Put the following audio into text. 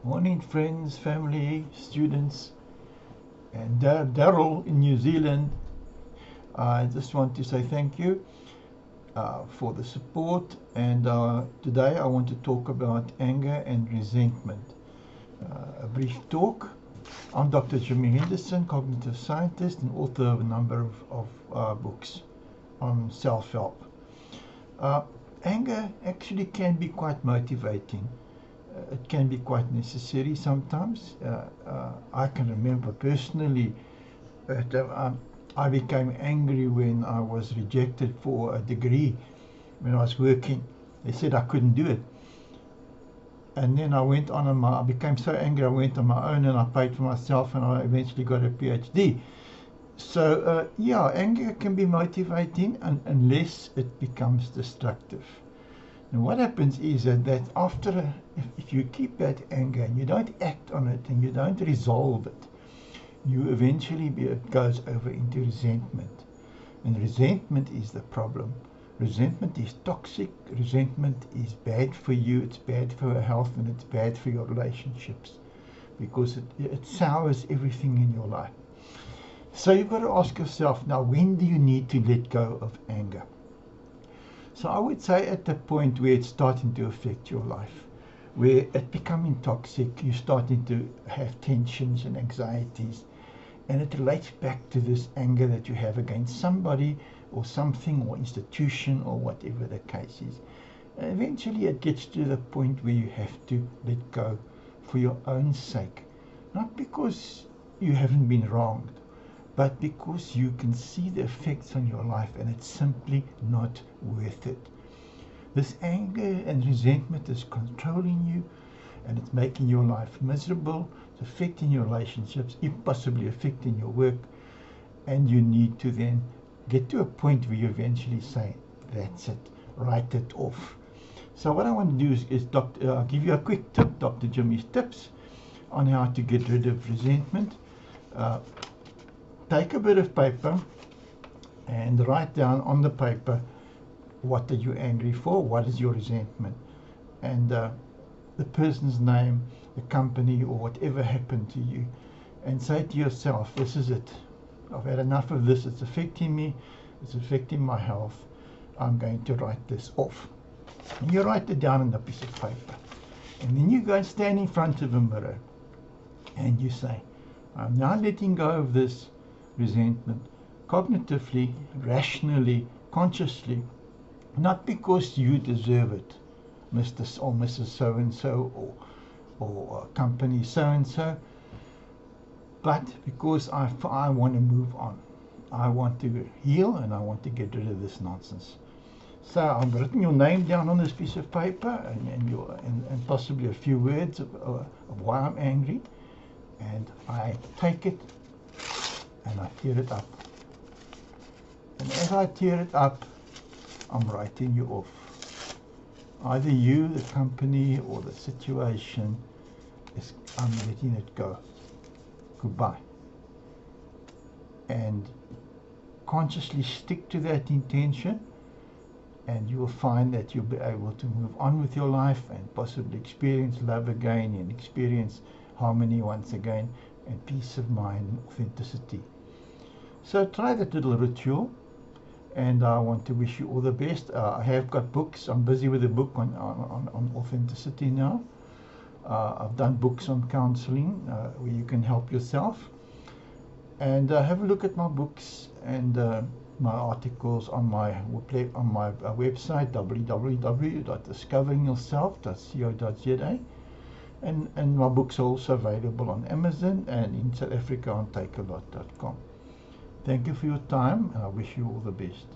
Morning, friends, family, students, and Daryl in New Zealand. I just want to say thank you for the support, and today I want to talk about anger and resentment. A brief talk. I'm Dr. Jimmy Henderson, cognitive scientist and author of a number of books on self-help. Anger actually can be quite motivating. It can be quite necessary sometimes. I can remember personally that I became angry when I was rejected for a degree when I was working. They said I couldn't do it. And then I became so angry I went on my own and I paid for myself and I eventually got a PhD. So yeah, anger can be motivating unless it becomes destructive. And what happens is that if you keep that anger and you don't act on it and you don't resolve it, you eventually it goes over into resentment. And resentment is the problem. Resentment is toxic. Resentment is bad for you. It's bad for your health and it's bad for your relationships because it sours everything in your life. So you've got to ask yourself, now, when do you need to let go of anger? So I would say at the point where it's starting to affect your life, where it's becoming toxic, you're starting to have tensions and anxieties, and it relates back to this anger that you have against somebody or something or institution or whatever the case is. And eventually it gets to the point where you have to let go for your own sake, not because you haven't been wronged, but because you can see the effects on your life and it's simply not worth it. This anger and resentment is controlling you and it's making your life miserable, it's affecting your relationships, possibly affecting your work, and you need to then get to a point where you eventually say, that's it, write it off. So what I want to do is give you a quick tip, Dr. Jimmy's tips on how to get rid of resentment. Take a bit of paper and write down on the paper what are you angry for, what is your resentment, and the person's name, the company, or whatever happened to you, and say to yourself, this is it. I've had enough of this. It's affecting me. It's affecting my health. I'm going to write this off. And you write it down on a piece of paper. And then you go and stand in front of a mirror and you say, I'm now letting go of this resentment cognitively, rationally, consciously, not because you deserve it, Mr. or Mrs. So-and-so or company so-and-so, but because I want to move on. I want to heal and I want to get rid of this nonsense. So I've written your name down on this piece of paper and possibly a few words of why I'm angry, and I take it and I tear it up. And as I tear it up, I'm writing you off. Either you, the company, or the situation, I'm letting it go. Goodbye. And consciously stick to that intention, and you will find that you'll be able to move on with your life and possibly experience love again and experience harmony once again and peace of mind and authenticity. So try that little ritual, and I want to wish you all the best. I have got books. I'm busy with a book on authenticity now. I've done books on counseling where you can help yourself. And have a look at my books and my articles on my website, www.discoveringyourself.co.za. And my books are also available on Amazon and in South Africa on takealot.com. Thank you for your time, and I wish you all the best.